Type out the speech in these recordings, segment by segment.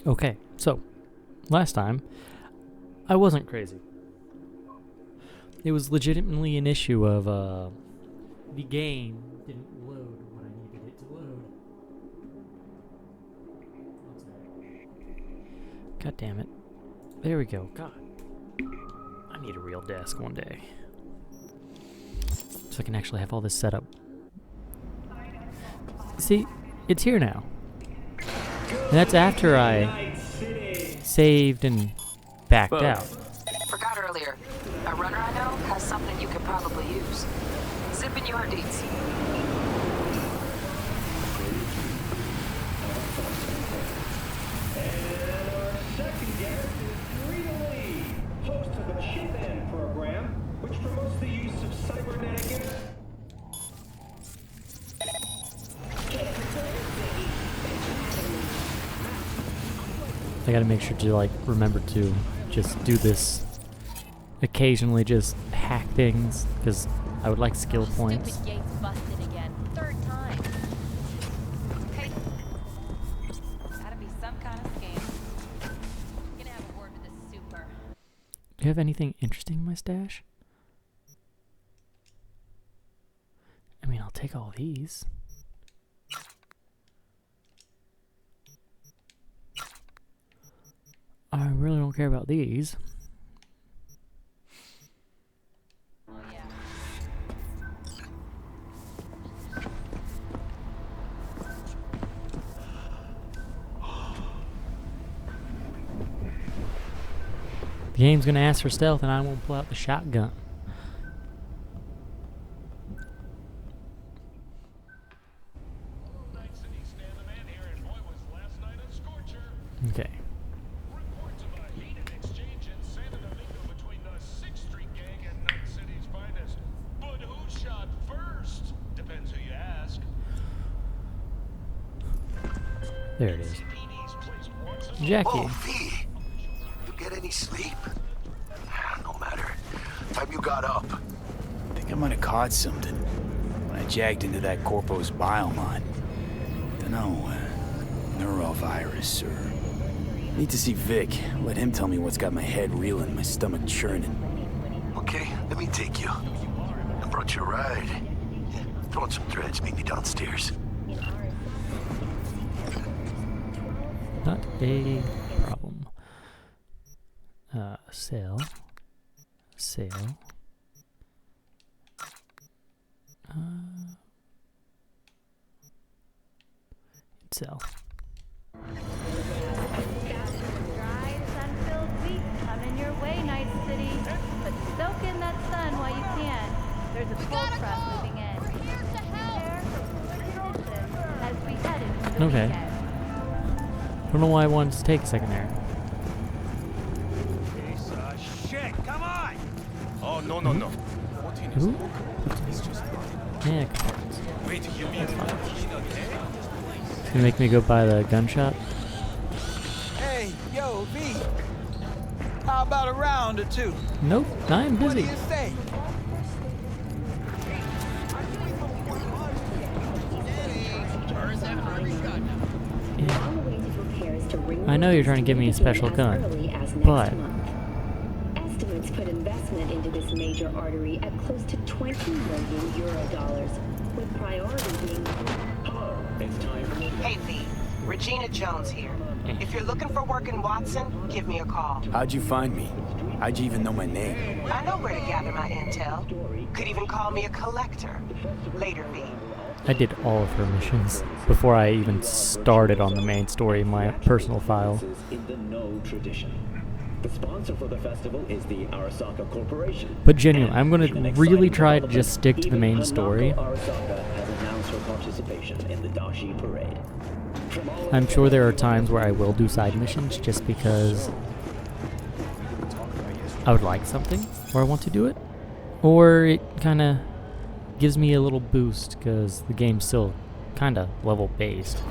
Okay, so last time I wasn't crazy. It was legitimately an issue of the game didn't load when I needed it to load. God damn it. There we go. God. I need a real desk one day. So I can actually have all this set up. See, it's here now. And that's after I saved and backed out. Forgot earlier. A runner I know has something you could probably use. Zip in your deets. And our second guest is Rita Lee, host of the Chip In program, which promotes the use of cybernetic. I gotta make sure to remember to just do this occasionally, just hack things, because I would like skill points. Stupid gate's busted again. Third time. Hey. Gotta be some kind of scam. Gonna have a word with this super. Do you have anything interesting in my stash? I mean, I'll take all these. I really don't care about these. Oh yeah. The game's gonna ask for stealth, and I won't pull out the shotgun. Okay. Reports of a heated exchange in Santa Domingo between the 6th Street gang and Night City's finest. But who shot first? Depends who you ask. There it is. CPD's placed once Jackie. Oh, V. You get any sleep? No matter. Time you got up. I think I might have caught something when I jagged into that Corpo's biomon. Dunno, neurovirus or... Need to see Vic. Let him tell me what's got my head reeling, my stomach churning. Okay, let me take you. I brought you a ride. Yeah, throw on some threads, meet me downstairs. Not a problem. Sell. Sell. Sell. Dry, sun-filled week coming your way, Night City. But soak in that sun while you can. There's a full truck moving in. We're here to help. As we head into the Okay. weekend. Don't know why I wanted to take a second there. Piece of shit, come on! Oh, no. Who? Yeah, compartments. Wait, you mean It's gonna make me go buy the gunshot. Hey, yo, V. How about a round or two? Nope, I'm What do busy. you say? Yeah. I know you're trying to give me a special gun, but Estimates put investment into this major artery at close to 20 million euro dollars, with priority being... Hello, it's time for me. Hey, V. Regina Jones here. If you're looking for work in Watson, give me a call. How'd you find me? How'd you even know my name? I know where to gather my intel. Could even call me a collector. Later, V. I did all of her missions before I even started on the main story in my personal file. In the no tradition. The sponsor for the festival is the Arasaka Corporation. But genuinely, I'm gonna really try to just stick to the main story. Arasaka has announced her participation in the Dashi Parade. I'm sure there are times where I will do side missions just because I would like something, or I want to do it, or it kind of gives me a little boost because the game's still kind of level based.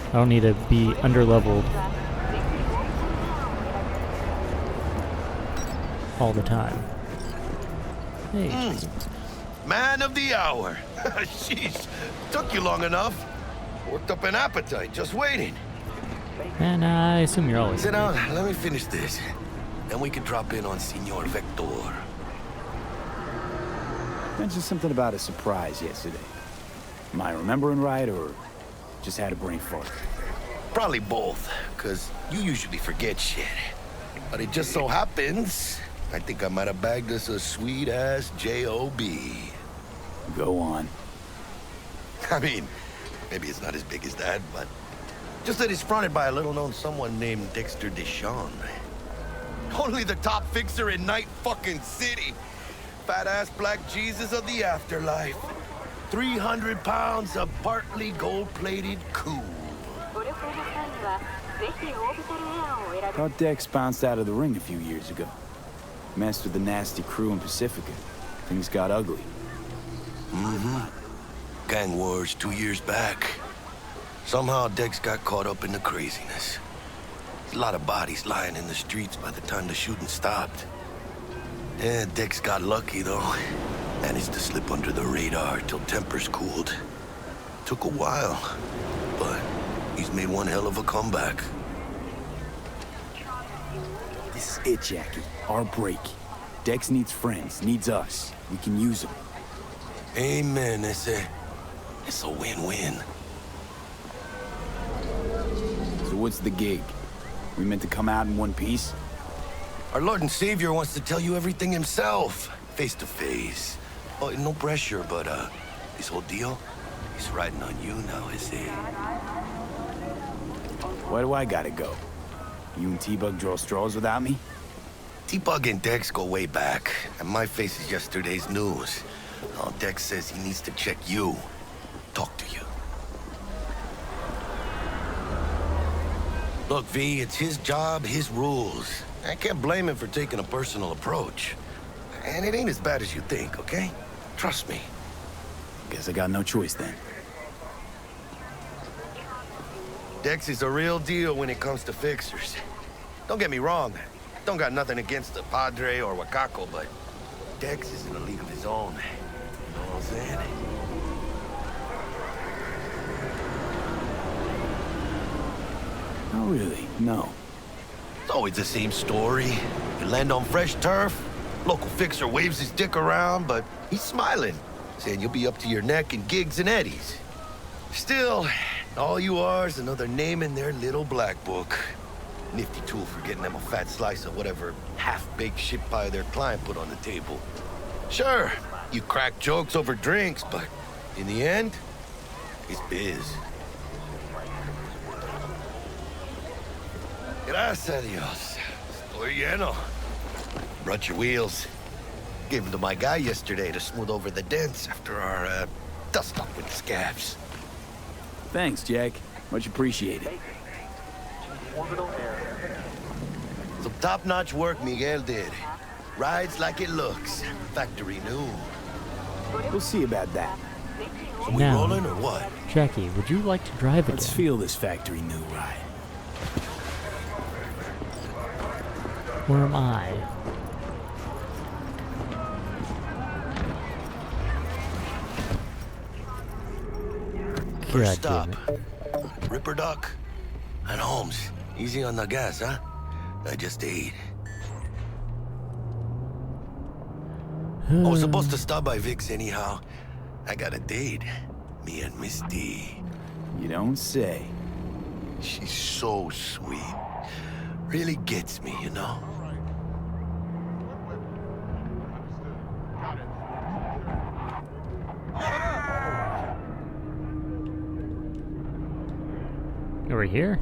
I don't need to be under leveled all the time. Hey, Man of the hour. Jeez, took you long enough. Worked up an appetite just waiting. And I assume you're always Sit gonna down, let me finish this. Then we can drop in on Senor Vector. Mentioned something about a surprise yesterday. Am I remembering right, or just had a brain fart? Probably both, because you usually forget shit. But it just so happens, I think I might have bagged us a sweet-ass J.O.B. Go on. I mean, maybe it's not as big as that, but just that it's fronted by a little-known someone named Dexter Deshawn. Only the top fixer in Night fucking City. Fat-ass black Jesus of the afterlife. 300 pounds of partly gold-plated cool. Thought Dex bounced out of the ring a few years ago. Messed with the nasty crew in Pacifica. Things got ugly. Mm-hmm. Gang wars 2 years back. Somehow Dex got caught up in the craziness. A lot of bodies lying in the streets by the time the shooting stopped. Yeah, Dex got lucky, though. Managed to slip under the radar till tempers cooled. Took a while, but he's made one hell of a comeback. This is it, Jackie. Our break. Dex needs friends, needs us. We can use them. Amen, it's a win-win. So what's the gig? We meant to come out in one piece? Our Lord and Savior wants to tell you everything himself, face to face. Oh, no pressure, but this whole deal, he's riding on you now, is it? Why do I gotta go? You and T-Bug draw straws without me? T-Bug and Dex go way back, and my face is yesterday's news. Oh, Dex says he needs to check you, talk to you. Look, V, it's his job, his rules. I can't blame him for taking a personal approach. And it ain't as bad as you think, okay? Trust me. Guess I got no choice then. Dex is a real deal when it comes to fixers. Don't get me wrong. Don't got nothing against the Padre or Wakako, but Dex is in a league of his own. You know what I'm saying? Not really, no. It's always the same story. You land on fresh turf, local fixer waves his dick around, but he's smiling, saying you'll be up to your neck in gigs and eddies. Still, all you are is another name in their little black book. Nifty tool for getting them a fat slice of whatever half-baked shit pie their client put on the table. Sure, you crack jokes over drinks, but in the end, it's biz. Gracias a Dios. Estoy lleno. Brought your wheels. Gave them to my guy yesterday to smooth over the dents after our, dust-up with the scabs. Thanks, Jack. Much appreciated. Some top-notch work Miguel did. Rides like it looks. Factory new. We'll see about that. So we Now, rolling or what? Jackie, would you like to drive again? Let's feel this factory new ride. Where am I? First God damn stop. Ripper Duck and Holmes. Easy on the gas, huh? I just ate. I was supposed to stop by Vic's anyhow. I got a date. Me and Misty. You don't say. She's so sweet. Really gets me, you know? Over here?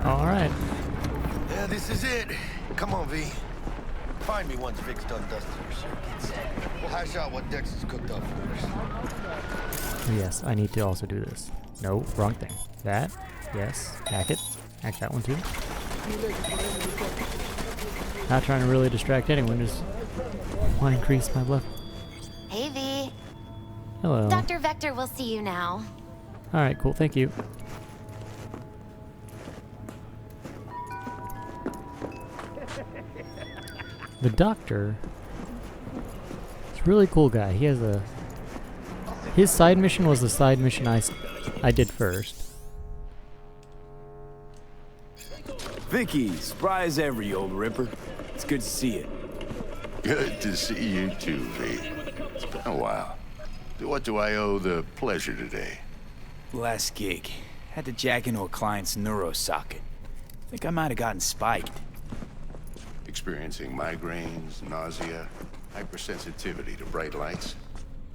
Alright. Yeah, this is it. Come on, V. Find me once Vic's done dusting your circuits. We'll hash out what Dex has cooked up for us. Yes, I need to also do this. No, wrong thing. That, yes, hack it. Hack that one too. Not trying to really distract anyone, just want to increase my level. Hey, V. Hello. Dr. Vector will see you now. Alright, cool, thank you. The doctor is a really cool guy. He His side mission was the side mission I did first. Vicky, spry as ever, you old ripper. It's good to see you. Good to see you too, V. It's been a while. What do I owe the pleasure today? Last gig. Had to jack into a client's neuro socket. Think I might have gotten spiked. Experiencing migraines, nausea, hypersensitivity to bright lights?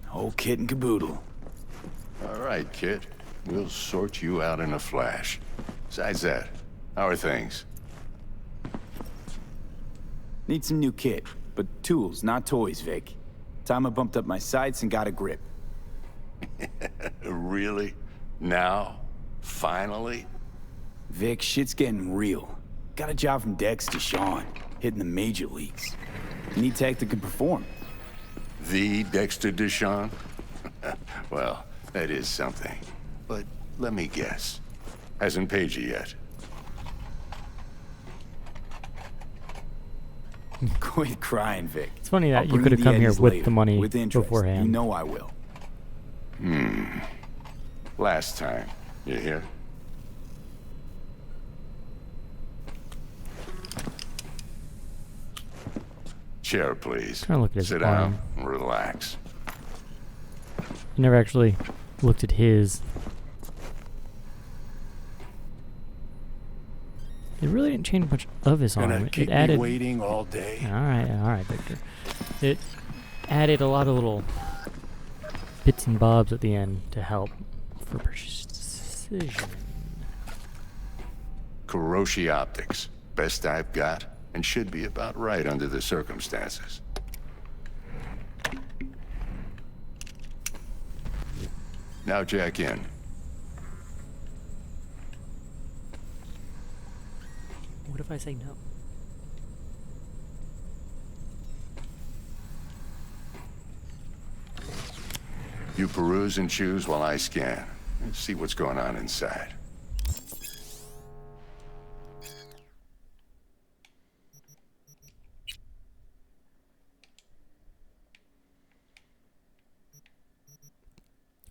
Whole kit and caboodle. All right, kid. We'll sort you out in a flash. Besides that, how are things? Need some new kit, but tools, not toys, Vic. Time I bumped up my sights and got a grip. Really? Now? Finally? Vic, shit's getting real. Got a job from Dex to Sean, hitting the major leagues. Need tech that can perform. The Dexter Deshawn? Well, that is something. But let me guess. Hasn't paid you yet. Quit crying, Vic. It's funny that I'll you bring could have the come here eddies with later, the money with interest. beforehand. You know I will. Last time. You hear? Chair, please. Trying to look at his Sit arm. down and relax. I never actually looked at his. It really didn't change much of his arm. Gonna keep It added. me waiting all day? All right, Victor. It added a lot of little bits and bobs at the end to help for precision. Kuroshi Optics. Best I've got, and should be about right under the circumstances. Now jack in. What if I say no? You peruse and choose while I scan. Let's see what's going on inside.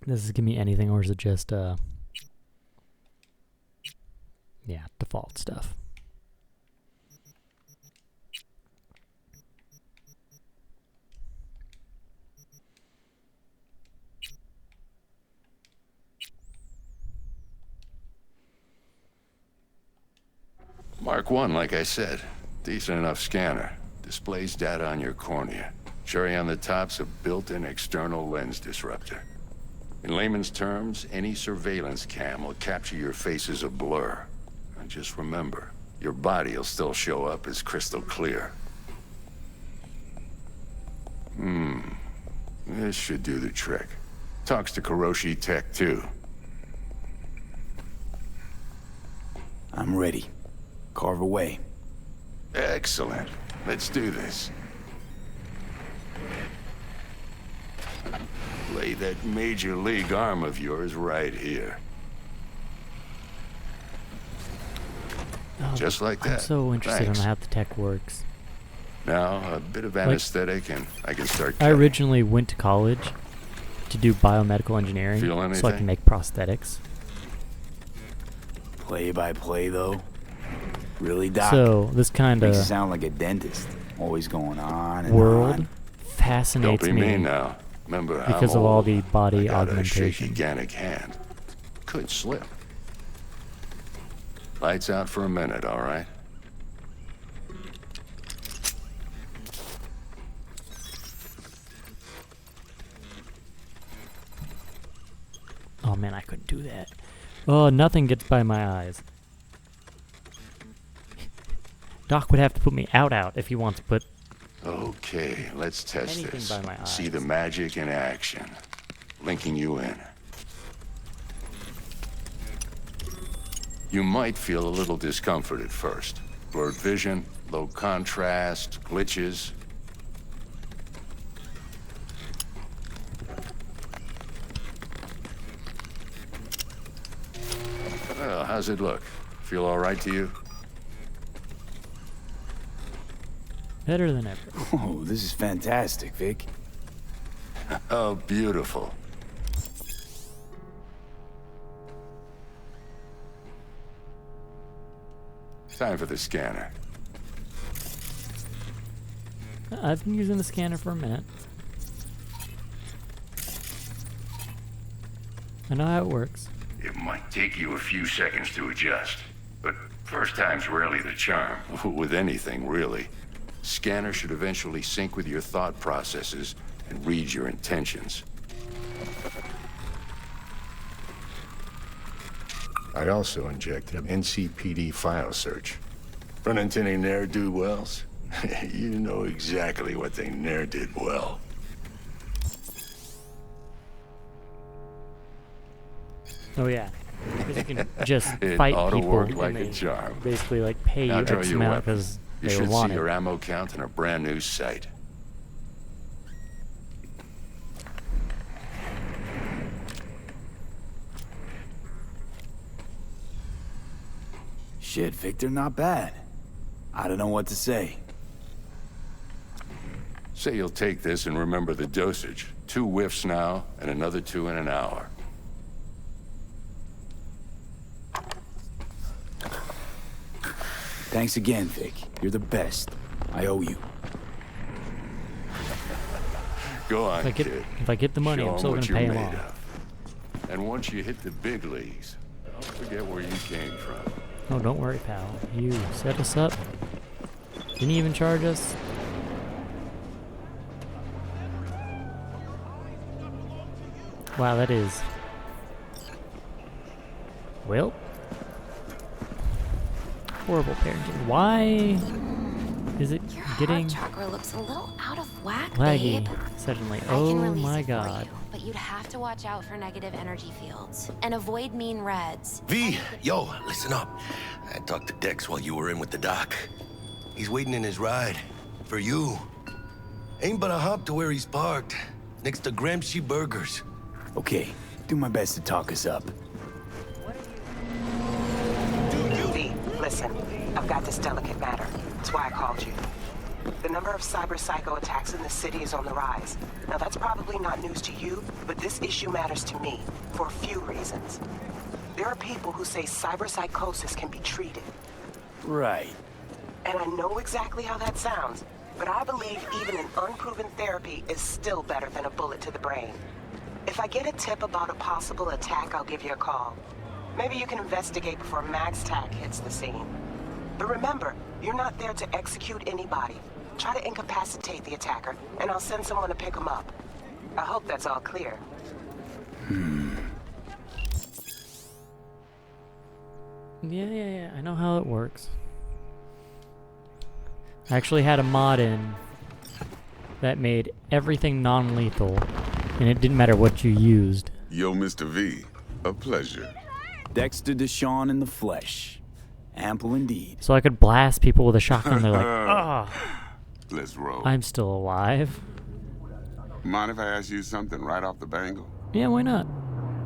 Does this give me anything, or is it just yeah, default stuff? Mark 1, like I said. Decent enough scanner. Displays data on your cornea. Cherry on the top's a built-in external lens disruptor. In layman's terms, any surveillance cam will capture your face as a blur. And just remember, your body will still show up as crystal clear. This should do the trick. Talks to Kuroshi Tech, too. I'm ready. Carve away. Excellent. Let's do this. Lay that major league arm of yours right here. Oh, Just like that. I'm so interested Thanks. in how the tech works. Now, a bit of anesthetic and I can start I cutting. originally went to college to do biomedical engineering, Feel so I anything? can make prosthetics. Play by play, though. Really, Doc? So this kind Makes you of sound like a dentist. Always going on and world on. fascinates Don't be me mean now. Remember, because I'm of all old. the body I got a augmentation. shaky Gannic hand. Could slip. Lights out for a minute, all right? Oh man, I couldn't do that. Oh, nothing gets by my eyes. Doc would have to put me out if he wants to put. Okay, let's test Anything this. by my See eyes. the magic in action. Linking you in. You might feel a little discomfort at first. Blurred vision, low contrast, glitches. Well, how's it look? Feel all right to you? Better than ever. Oh, this is fantastic, Vic. Oh, beautiful. Time for the scanner. I've been using the scanner for a minute. I know how it works. It might take you a few seconds to adjust, but first time's rarely the charm. With anything, really. Scanner should eventually sync with your thought processes and read your intentions. I also injected an NCPD file search. Run into any ne'er-do-wells? You know exactly what they ne'er did well. Oh yeah, because you can just It fight ought to people work and like they a charm. basically like pay you Now draw X your amount weapon. because You they should want see it. your ammo count in a brand new sight. Shit, Victor, not bad. I don't know what to say. Say you'll take this and remember the dosage. 2 whiffs now, and another 2 in an hour. Thanks again, Vic. You're the best. I owe you. Go on, If I get the money, Show I'm 'em still what gonna you're pay him made off. of. And once you hit the big leagues, don't forget where you came from. Oh, don't worry, pal. You set us up. Didn't even charge us. Wow, that is. Well. Horrible parenting. Why is it Your getting heart chakra looks a little out of whack, laggy babe. suddenly? I can Oh release my it for god. you, but you'd have to watch out for negative energy fields and avoid mean reds. V, yo, listen up. I talked to Dex while you were in with the doc. He's waiting in his ride. For you. Ain't but a hop to where he's parked. Next to Gramsci Burgers. Okay, do my best to talk us up. V, listen. I've got this delicate matter. That's why I called you. The number of cyber psycho attacks in the city is on the rise. Now that's probably not news to you, but this issue matters to me for a few reasons. There are people who say cyber psychosis can be treated. Right. And I know exactly how that sounds, but I believe even an unproven therapy is still better than a bullet to the brain. If I get a tip about a possible attack, I'll give you a call. Maybe you can investigate before MaxTac hits the scene. But remember, you're not there to execute anybody. Try to incapacitate the attacker, and I'll send someone to pick him up. I hope that's all clear. Yeah. I know how it works. I actually had a mod in that made everything non-lethal, and it didn't matter what you used. Yo, Mr. V, a pleasure. Dexter Deshawn in the flesh. Ample indeed. So I could blast people with a shotgun. They're like, ah, Let's roll. I'm still alive. Mind if I ask you something right off the bangle? Yeah, why not?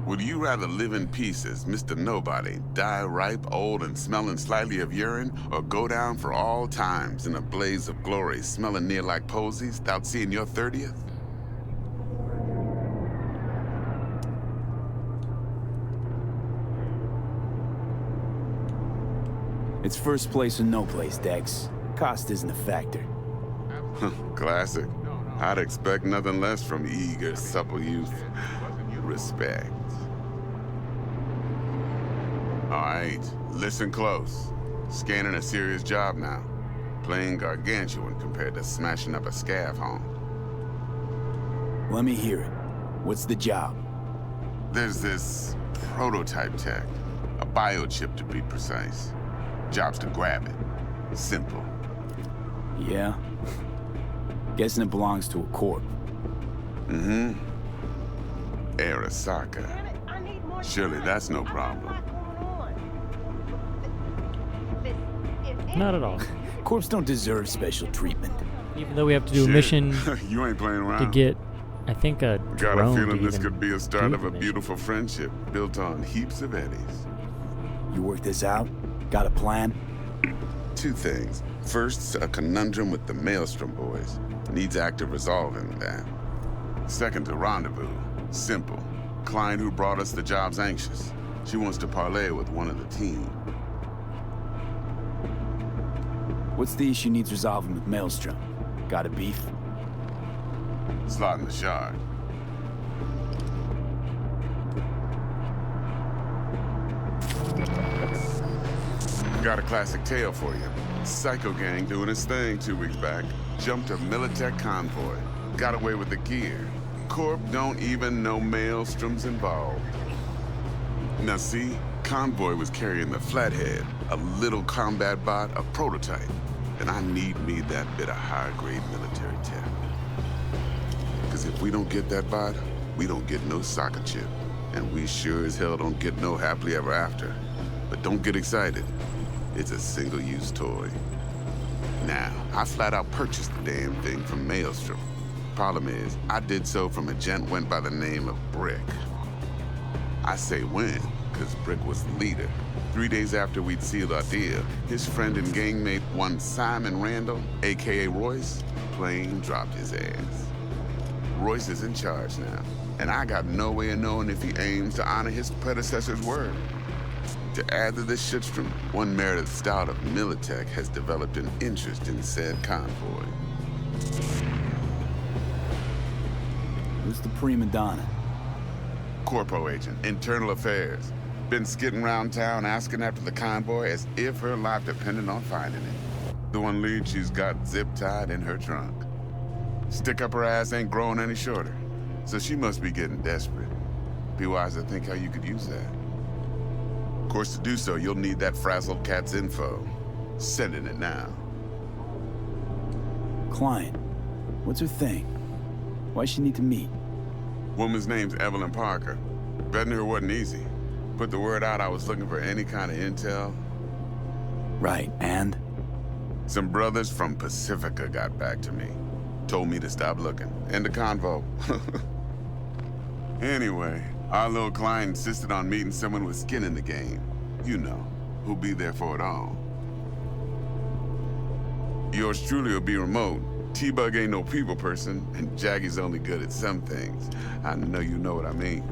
Would you rather live in pieces, Mr. Nobody, die ripe, old, and smelling slightly of urine, or go down for all times in a blaze of glory, smelling near like posies, without seeing your 30th? It's first place or no place, Dex. Cost isn't a factor. Classic. I'd expect nothing less from eager, supple youth. Respect. All right, listen close. Scanning a serious job now. Playing gargantuan compared to smashing up a scav home. Let me hear it. What's the job? There's this prototype tech. A biochip, to be precise. Job's to grab it. Simple. Yeah? Guessing it belongs to a corp. Mm-hmm. Arasaka. Surely that's no problem. Not at all. Corps don't deserve special treatment. Even though we have to do a Shit. mission You ain't playing around. to get, I think, a Got a drone feeling to this even could be a start do of the a mission. beautiful friendship built on heaps of eddies. You work this out? Got a plan? Two things. First, a conundrum with the Maelstrom boys. Needs active resolving, that. Second, a rendezvous. Simple. Client who brought us the job's anxious. She wants to parlay with one of the team. What's the issue needs resolving with Maelstrom? Got a beef? Slot in the shard. Got a classic tale for you. Psycho gang doing his thing 2 weeks back. Jumped a Militech convoy. Got away with the gear. Corp don't even know Maelstrom's involved. Now see, convoy was carrying the Flathead, a little combat bot, a prototype. And I need me that bit of high-grade military tech. Because if we don't get that bot, we don't get no soccer chip. And we sure as hell don't get no happily ever after. But don't get excited. It's a single-use toy. Now, I flat out purchased the damn thing from Maelstrom. Problem is, I did so from a gent went by the name of Brick. I say when, because Brick was the leader. 3 days after we'd sealed our deal, his friend and gangmate, one Simon Randall, aka Royce, plain dropped his ass. Royce is in charge now, and I got no way of knowing if he aims to honor his predecessor's word. To add to this shitstorm, one Meredith Stout of Militech has developed an interest in said convoy. Who's the prima donna? Corpo agent, internal affairs. Been skidding around town asking after the convoy as if her life depended on finding it. The one lead she's got zip-tied in her trunk. Stick up her ass ain't growing any shorter, so she must be getting desperate. Be wise to think how you could use that. Of course, to do so, you'll need that frazzled cat's info. Sending it now. Client. What's her thing? Why she need to meet? Woman's name's Evelyn Parker. Betting her wasn't easy. Put the word out I was looking for any kind of intel. Right, and? Some brothers from Pacifica got back to me. Told me to stop looking. End the convo. Anyway, our little client insisted on meeting someone with skin in the game. You know, who'll be there for it all. Yours truly will be remote. T-Bug ain't no people person, and Jaggy's only good at some things. I know you know what I mean.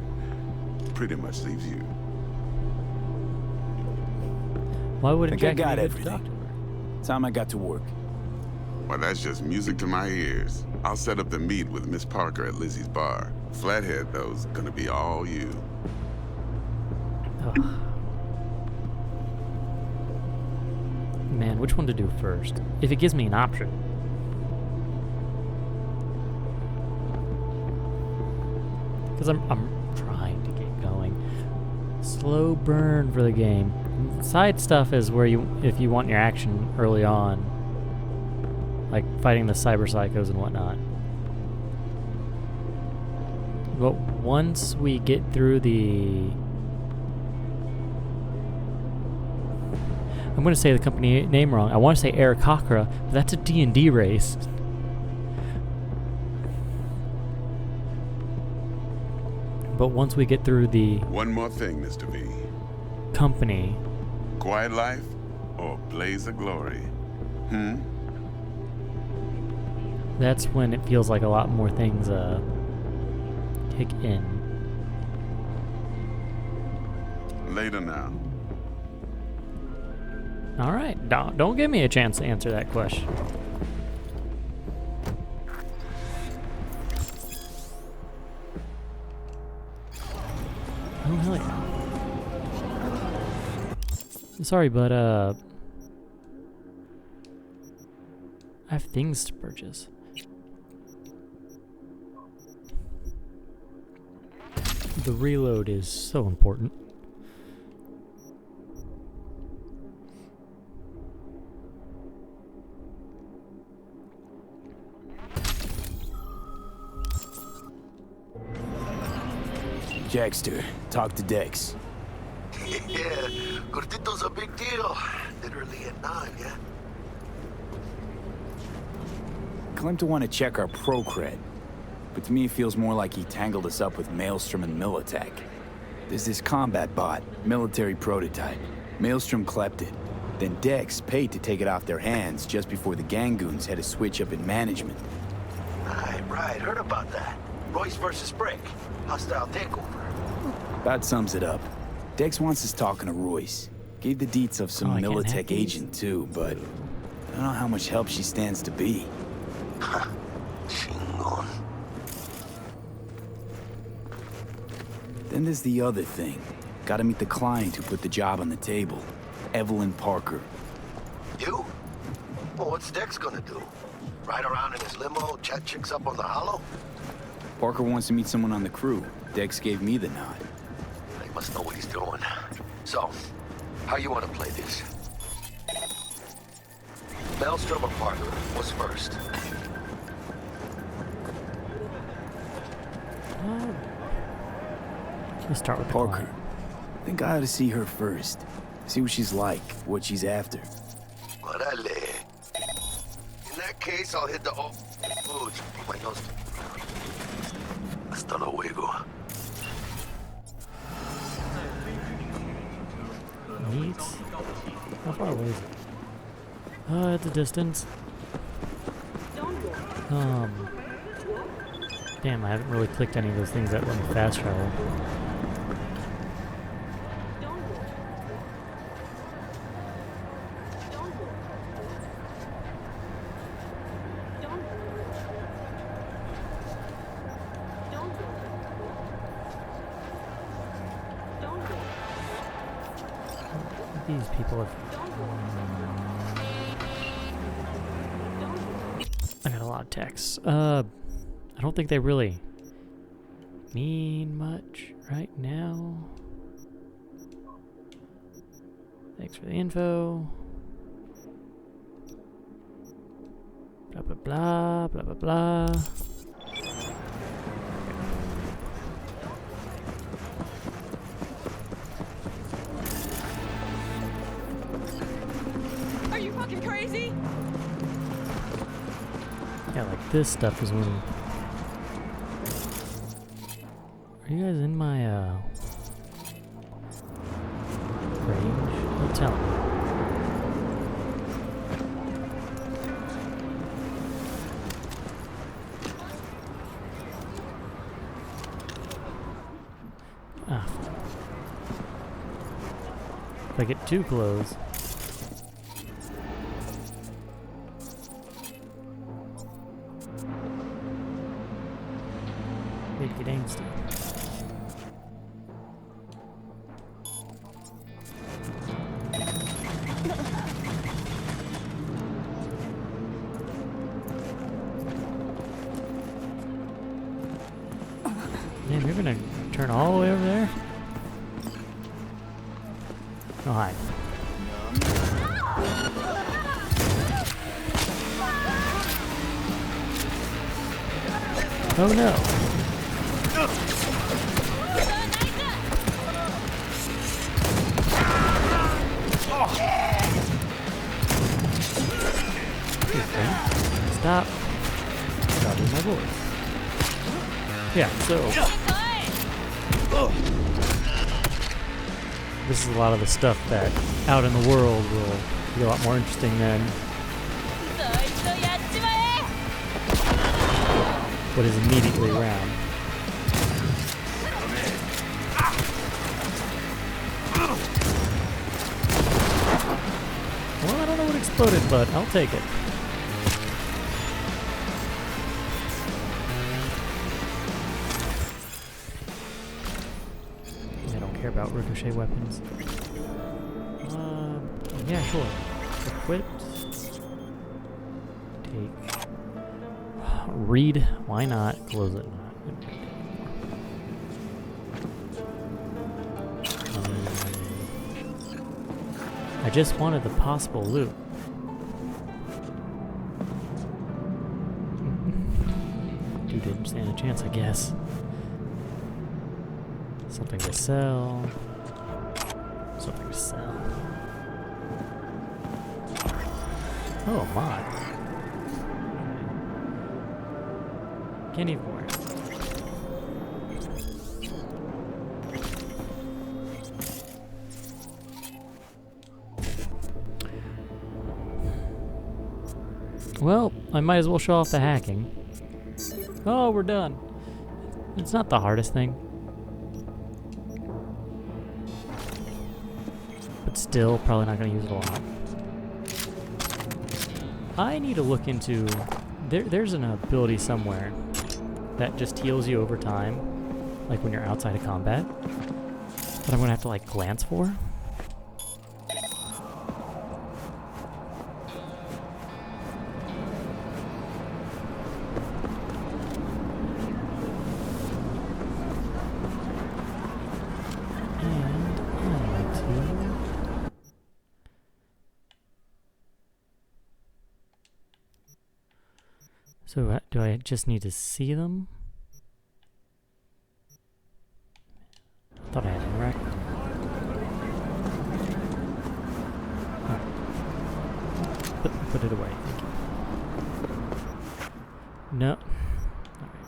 Pretty much leaves you. Why wouldn't I think Jackie I got be good to talk everything. to her? Time I got to work. Well, that's just music to my ears. I'll set up the meet with Miss Parker at Lizzie's bar. Flathead, though's gonna be all you. Ugh. Man, which one to do first? If it gives me an option. Because I'm trying to get going. Slow burn for the game. Side stuff is where if you want your action early on, like fighting the cyber psychos and whatnot. But once we get through the... I'm going to say the company name wrong. I want to say Aarakocra, but that's a D&D race. But once we get through the... One more thing, Mr. V. Company. Quiet life or blaze of glory? That's when it feels like a lot more things kick in. Later now. All right, don't give me a chance to answer that question. Oh hell yeah! Sorry, but I have things to purchase. The reload is so important. Jackster, talk to Dex. Yeah, Gordito's a big deal. Literally at 9, yeah? Claimed to want to check our pro cred, but to me it feels more like he tangled us up with Maelstrom and Militech. There's this combat bot, military prototype. Maelstrom clept it. Then Dex paid to take it off their hands just before the Gangoons had a switch up in management. Right, heard about that. Royce versus Brick. Hostile takeover. About sums it up. Dex wants us talking to Royce. Gave the deets of some I can't have Militech these. agent too, but Don't know how much help she stands to be. Chingon. Then there's the other thing. Gotta meet the client who put the job on the table. Evelyn Parker. You? Well, what's Dex gonna do? Ride around in his limo, chat chicks up on the hollow? Parker wants to meet someone on the crew. Dex gave me the nod. He must know what he's doing. So, how you want to play this? Maelstrom or Parker? What's first? Let's start with Parker. Parker. I think I ought to see her first. See what she's like, what she's after. Órale. In that case, I'll hit the... Oh, my nose. Hasta luego. Neat. How far away is it? At a distance. Damn, I haven't really clicked any of those things that let me fast travel. These people have... I got a lot of texts. I don't think they really mean much right now. Thanks for the info. Blah, blah, blah, blah, blah, blah. Are you fucking crazy? Yeah, like this stuff is when... Are you guys in my, range? Don't tell me. Ah. If I get too close... Need to get angsty. Damn, you're gonna turn all the way over there? Oh, hi. Oh no. Stop. Stop with my voice. Yeah, so... This is a lot of the stuff that out in the world will be a lot more interesting than what is immediately around. Well, I don't know what exploded, but I'll take it. I don't care about ricochet weapons. Yeah, sure. Equipped. Take. Read. Why not? Close it. I just wanted the possible loot. Dude didn't stand a chance, I guess. Something to sell. Something to sell. Oh my. Can't even wear it. Well, I might as well show off the hacking. Oh, we're done. It's not the hardest thing. But still, probably not going to use it a lot. I need to look into... There's an ability somewhere that just heals you over time, like when you're outside of combat, that I'm gonna have to like glance for. So do I just need to see them? I thought I had to interact with them. Oh. Put it away. Thank you. No. Alright,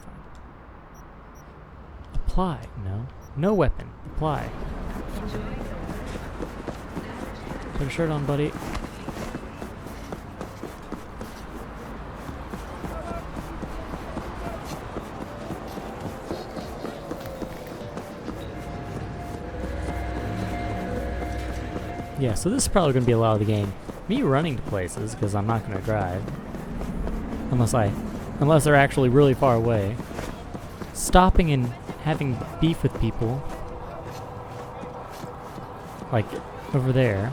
fine. Apply. No. No weapon. Apply. Put a shirt on, buddy. Yeah, so this is probably going to be a lot of the game. Me running to places, because I'm not going to drive. Unless they're actually really far away. Stopping and having beef with people. Like, over there.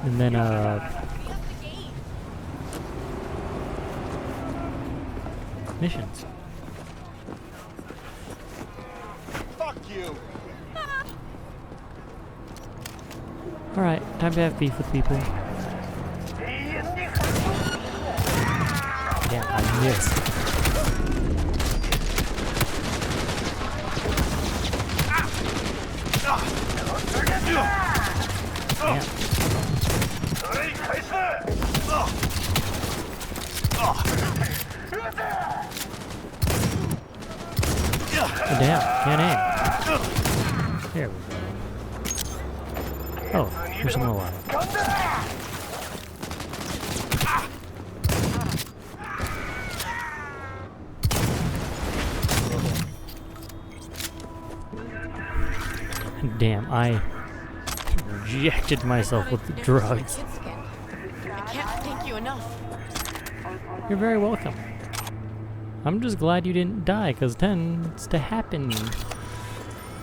And then, missions. Fuck you! Alright, time to have beef with people. Damn, I missed. Damn. Oh, damn, can't aim. There we go. Oh, there's someone alive. Damn, I injected myself with the drugs. I can't thank you enough. You're very welcome. I'm just glad you didn't die, because tends to happen.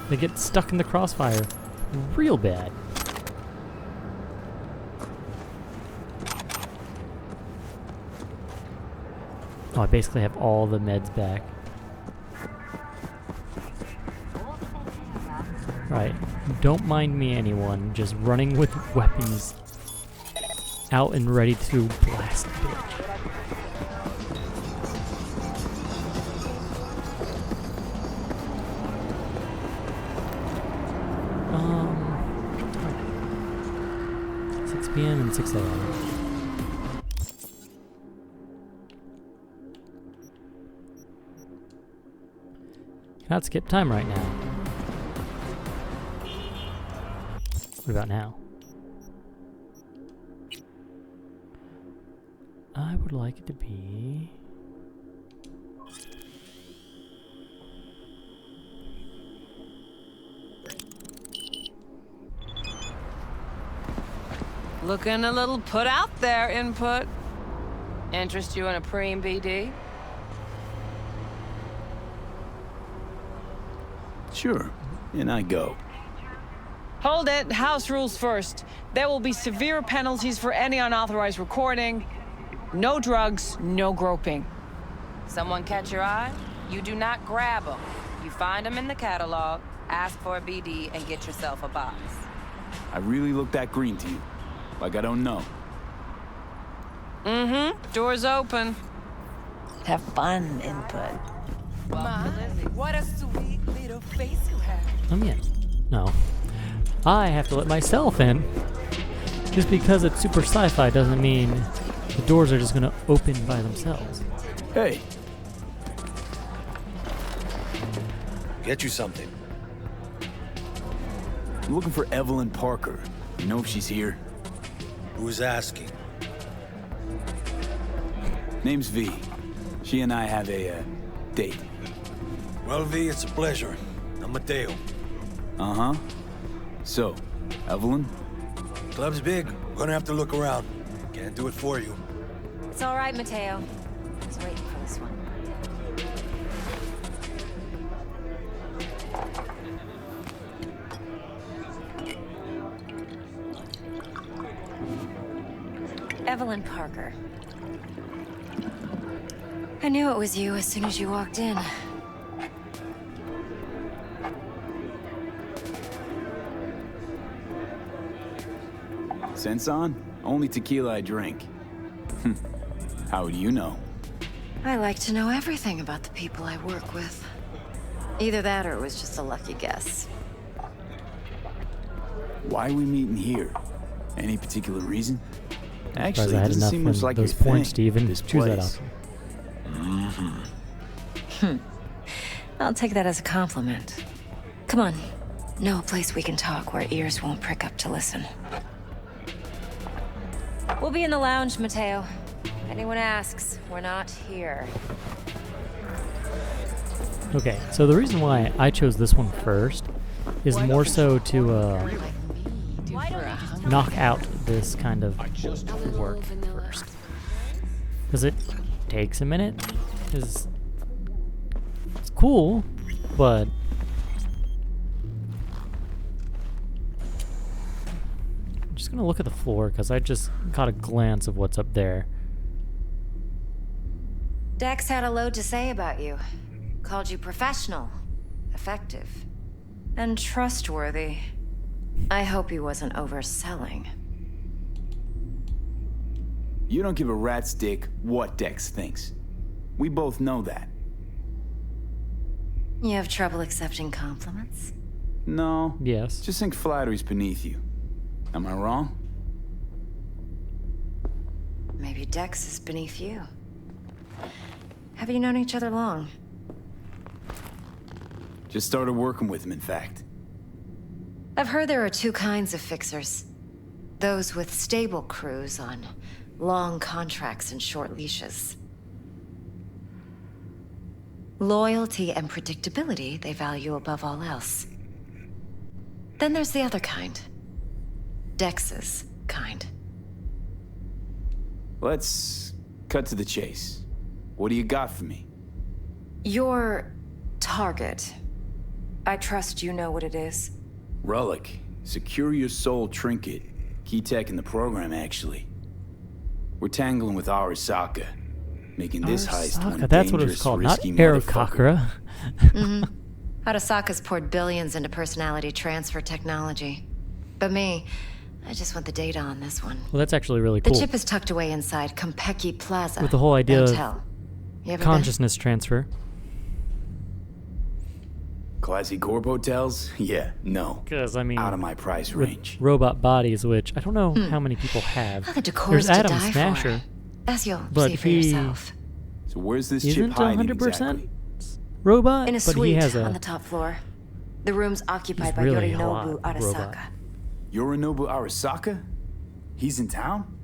They get stuck in the crossfire real bad. Oh, I basically have all the meds back. Right, don't mind me, anyone. Just running with weapons out and ready to blast the bitch. Right. 6 p.m. and 6 a.m. Cannot skip time right now. What about now? I would like it to be... Looking a little put out there, Input. Interest you in a preem BD? Sure, and I go. Hold it. House rules first. There will be severe penalties for any unauthorized recording. No drugs, no groping. Someone catch your eye? You do not grab them. You find them in the catalog, ask for a BD, and get yourself a box. I really look that green to you. Like I don't know. Mm-hmm. Door's open. Have fun, Input. My, what a sweet little face you have. I'm in. No. I have to let myself in. Just because it's super sci-fi doesn't mean the doors are just gonna open by themselves. Hey. Get you something. I'm looking for Evelyn Parker. You know if she's here? Who's asking? Name's V. She and I have a, date. Well, V, it's a pleasure. I'm Mateo. Uh-huh. So, Evelyn? Club's big. Gonna have to look around. Can't do it for you. It's all right, Mateo. I was waiting for this one. Evelyn Parker. I knew it was you as soon as you walked in. Sense on? Only tequila I drink. How do you know? I like to know everything about the people I work with. Either that or it was just a lucky guess. Why are we meeting here? Any particular reason? Actually, I it had doesn't enough seem much in like those your points thing, to even this choose that place. option. I'll take that as a compliment. Come on. Know a place we can talk where ears won't prick up to listen. We'll be in the lounge, Mateo. Anyone asks, we're not here. Okay, so the reason why I chose this one first is more so to knock out this kind of work first. Because it takes a minute. It's cool, but I'm just gonna look at the floor because I just caught a glance of what's up there. Dex had a load to say about you. Called you professional, effective, and trustworthy. I hope he wasn't overselling. You don't give a rat's dick what Dex thinks. We both know that. You have trouble accepting compliments? No. Yes. Just think flattery's beneath you. Am I wrong? Maybe Dex is beneath you. Have you known each other long? Just started working with him, in fact. I've heard there are two kinds of fixers. Those with stable crews on long contracts and short leashes. Loyalty and predictability they value above all else. Then there's the other kind. Dex's kind. Let's cut to the chase. What do you got for me? Your target. I trust you know what it is. Relic. Secure your soul trinket. Key tech in the program, actually. We're tangling with Arasaka. Making this heist one that's what it was dangerous, called, not risky motherfucker. Aerococra. Arasaka's poured billions into personality transfer technology. But me, I just want the data on this one. Well, that's actually really The cool. chip is tucked away inside Kompeki Plaza. With the whole idea Hotel. You of ever consciousness transfer. Classy corp hotels? Yeah, no. Because, I mean, out of my price with range. robot bodies, which I don't know how many people have. Well, the decor's There's to Adam die Smasher, for. As you'll but see for he yourself. So where's this chip isn't hiding 100% exactly? robot, In a but suite he has a on the top floor. The room's occupied he's by really a Yorinobu lot Arasaka. robot. Yorinobu Arasaka? He's in town?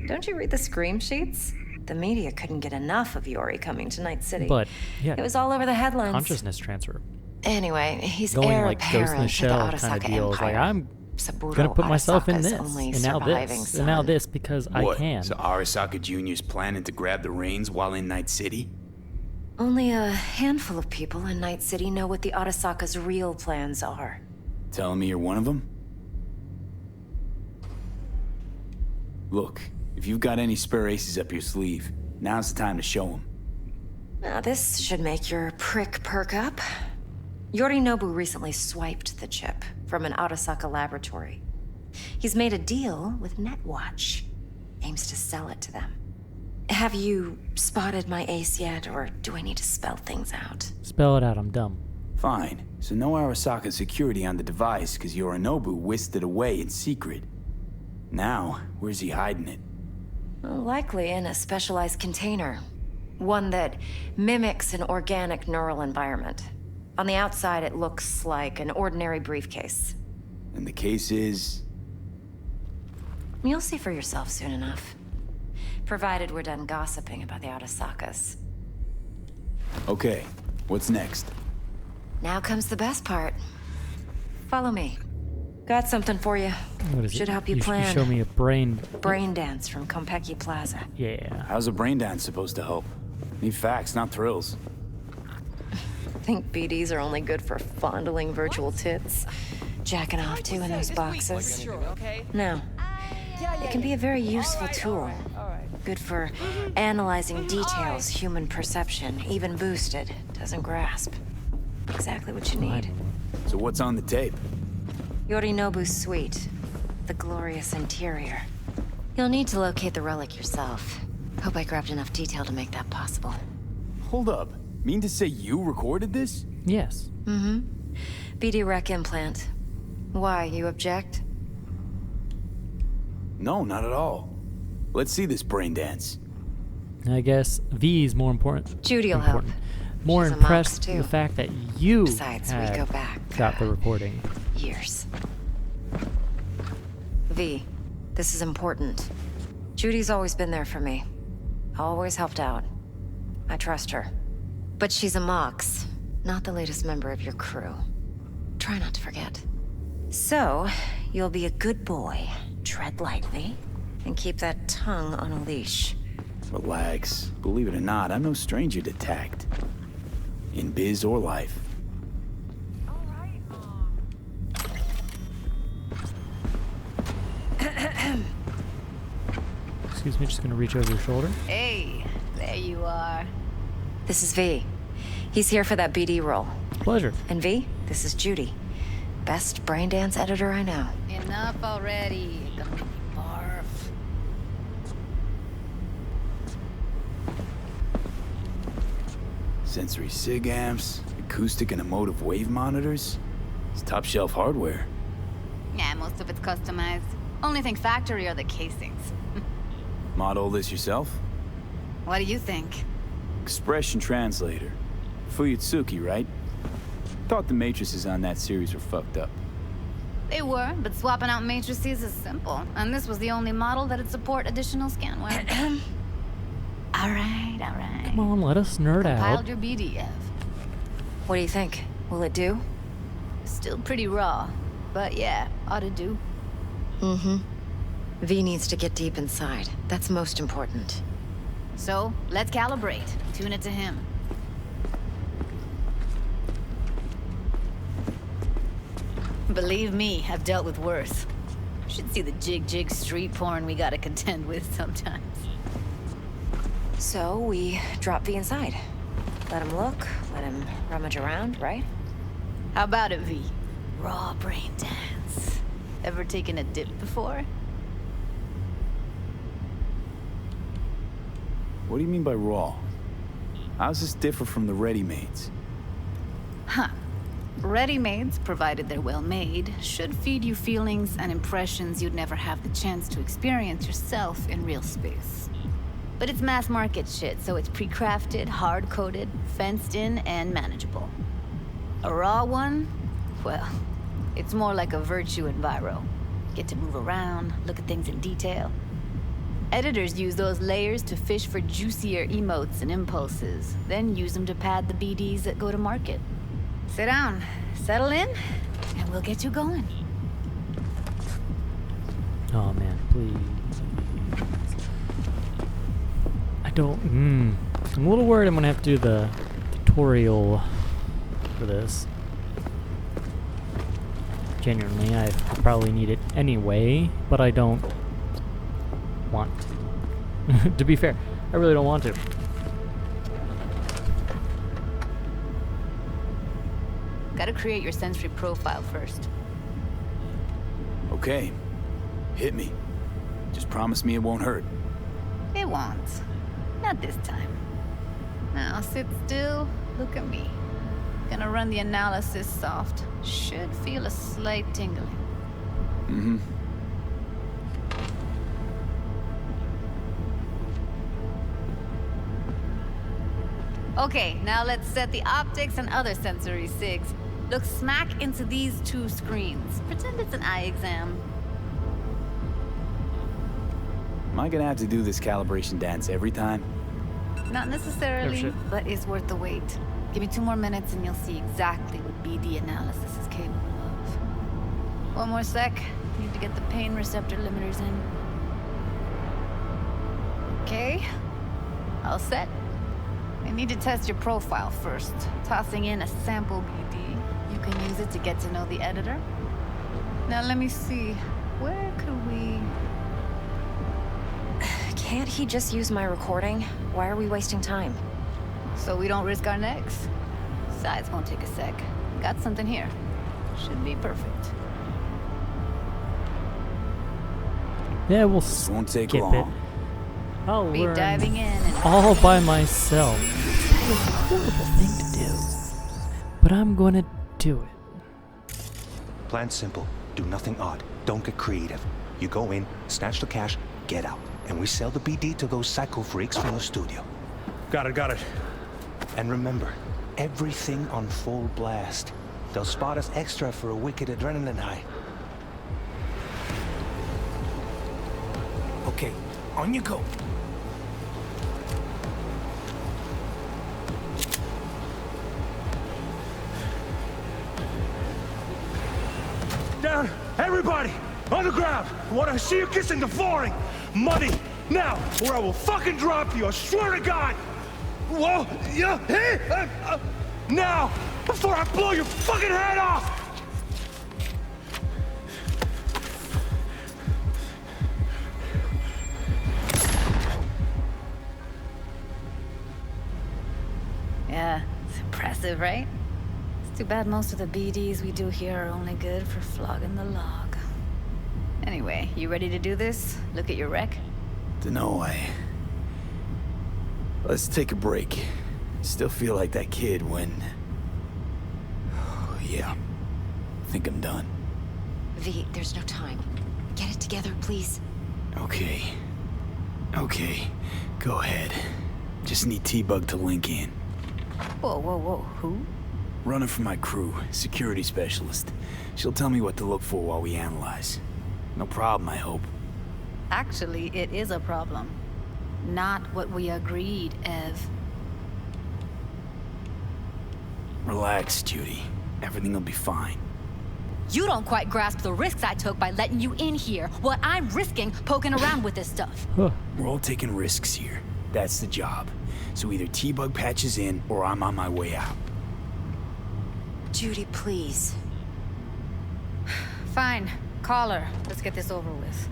Don't you read the scream sheets? The media couldn't get enough of Yori coming to Night City. But yeah, it was all over the headlines. consciousnly transfer. Anyway, he's Going heir like Ghost in the apparent to the Shell kind Arasaka of deals. Empire. Like I'm Saburo gonna put myself in Arasaka's this, only and now surviving this, and now son. this because I What? can. So Arasaka Jr.'s planning to grab the reins while in Night City? Only a handful of people in Night City know what the Arasaka's real plans are. Telling me you're one of them? Look, if you've got any spare aces up your sleeve, now's the time to show them. Now this should make your prick perk up. Yorinobu recently swiped the chip from an Arasaka laboratory. He's made a deal with Netwatch. Aims to sell it to them. Have you spotted my ace yet, or do I need to spell things out? Spell it out. I'm dumb. Fine. So no Arasaka security on the device because Yorinobu whisked it away in secret. Now, where's he hiding it? Well, likely in a specialized container. One that mimics an organic neural environment. On the outside, it looks like an ordinary briefcase. And the case is... You'll see for yourself soon enough. Provided we're done gossiping about the Arasakas. Okay, what's next? Now comes the best part. Follow me. Got something for you. What is Should it? help you You plan. show me a brain dance from Konpeki Plaza. Yeah. How's a brain dance supposed to help? Need facts, not thrills. Think BDs are only good for fondling virtual tits? Jacking off to in those boxes? No. It can be a very useful tool. Good for analyzing details human perception, even boosted, doesn't grasp. Exactly what you need. So what's on the tape? Yorinobu's suite. The glorious interior. You'll need to locate the relic yourself. Hope I grabbed enough detail to make that possible. Hold up. Mean to say you recorded this? Yes. Mm-hmm. BD rec implant. Why, you object? No, not at all. Let's see this brain dance. I guess V is more important. Judy'll help. More She's a impressed mox, too. with the fact that you Besides, we go back, got the recording. Years. V, this is important. Judy's always been there for me. Always helped out. I trust her. But she's a mox, not the latest member of your crew. Try not to forget. So, you'll be a good boy, tread lightly, and keep that tongue on a leash. Relax. Believe it or not, I'm no stranger to tact. In biz or life. Excuse me, just gonna reach over your shoulder. Hey, there you are. This is V. He's here for that BD role. Pleasure. And V, this is Judy. Best brain dance editor I know. Enough already. Gonna make me barf. Sensory SIG amps, acoustic and emotive wave monitors. It's top shelf hardware. Yeah, most of it's customized. Only thing factory are the casings. Model this yourself? What do you think? Expression translator. Fuyutsuki, right? Thought the matrices on that series were fucked up. They were, but swapping out matrices is simple. And this was the only model that'd support additional scanware. All right. Come on, let us nerd out. Compiled your BDF. What do you think? Will it do? Still pretty raw, but yeah, ought to do. Mm-hmm. V needs to get deep inside. That's most important. So, let's calibrate. Tune it to him. Believe me, I've dealt with worse. Should see the jig street porn we gotta contend with sometimes. So, we drop V inside. Let him look, let him rummage around, right? How about it, V? Raw brain dance. Ever taken a dip before? What do you mean by raw? How's this differ from the ready-mades? Huh. Ready-mades, provided they're well made, should feed you feelings and impressions you'd never have the chance to experience yourself in real space. But it's mass market shit, so it's pre-crafted, hard-coded, fenced in, and manageable. A raw one? Well, it's more like a virtue enviro. Get to move around, look at things in detail. Editors use those layers to fish for juicier emotes and impulses, then use them to pad the BDs that go to market. Sit down, settle in, and we'll get you going. Oh man, please. I don't. I'm a little worried I'm gonna have to do the tutorial for this. Genuinely, I probably need it anyway, but I don't want to. To be fair, I really don't want to. Gotta create your sensory profile first. Okay. Hit me. Just promise me it won't hurt. It won't. Not this time. Now sit still, look at me. Gonna run the analysis soft. Should feel a slight tingling. Mm-hmm. Okay, now let's set the optics and other sensory SIGs. Look smack into these two screens. Pretend it's an eye exam. Am I gonna have to do this calibration dance every time? Not necessarily, shit. but it's worth the wait. Give me 2 more minutes and you'll see exactly what BD analysis is capable of. One more sec. Need to get the pain receptor limiters in. Okay. All set. I need to test your profile first. Tossing in a sample BD. You can use it to get to know the editor. Now let me see. Where could we... Can't he just use my recording? Why are we wasting time? So we don't risk our necks. Besides, won't take a sec. Got something here. Should be perfect. Yeah, we'll This won't take skip long. it. I'll Be learn diving in and... all by myself. It's a horrible thing to do, but I'm gonna do it. Plan simple. Do nothing odd. Don't get creative. You go in, snatch the cash, get out. And we sell the BD to those psycho freaks from the studio. Got it. And remember, everything on full blast. They'll spot us extra for a wicked adrenaline high. Okay, on you go. Down! Everybody! On the ground! I want to see you kissing the flooring! Money! Now! Or I will fucking drop you! I swear to God! Whoa! Yeah! Hey! Now! Before I blow your fucking head off! Yeah, it's impressive, right? It's too bad most of the BDs we do here are only good for flogging the log. Anyway, you ready to do this? Look at your rec? Dunno, Let's take a break. Still feel like that kid when... Oh, yeah. I think I'm done. V, there's no time. Get it together, please. Okay. Go ahead. Just need T-Bug to link in. Whoa. Who? Running for my crew, security specialist. She'll tell me what to look for while we analyze. No problem, I hope. Actually, it is a problem. Not what we agreed, Ev. Relax, Judy. Everything will be fine. You don't quite grasp the risks I took by letting you in here. What I'm risking poking around with this stuff. We're all taking risks here. That's the job. So either T-Bug patches in, or I'm on my way out. Judy, please. Fine. Call her. Let's get this over with.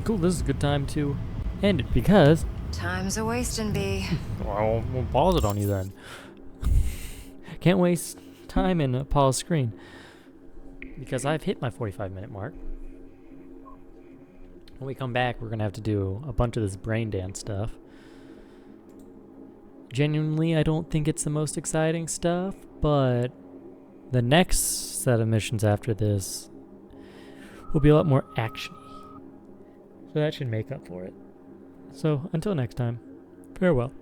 Cool, this is a good time to end it because... Time's a wasting, B. Well, we'll pause it on you then. Can't waste time in a pause screen. Because I've hit my 45-minute mark. When we come back, we're going to have to do a bunch of this brain dance stuff. Genuinely, I don't think it's the most exciting stuff, but the next set of missions after this will be a lot more actiony. So that should make up for it. So, until next time, farewell.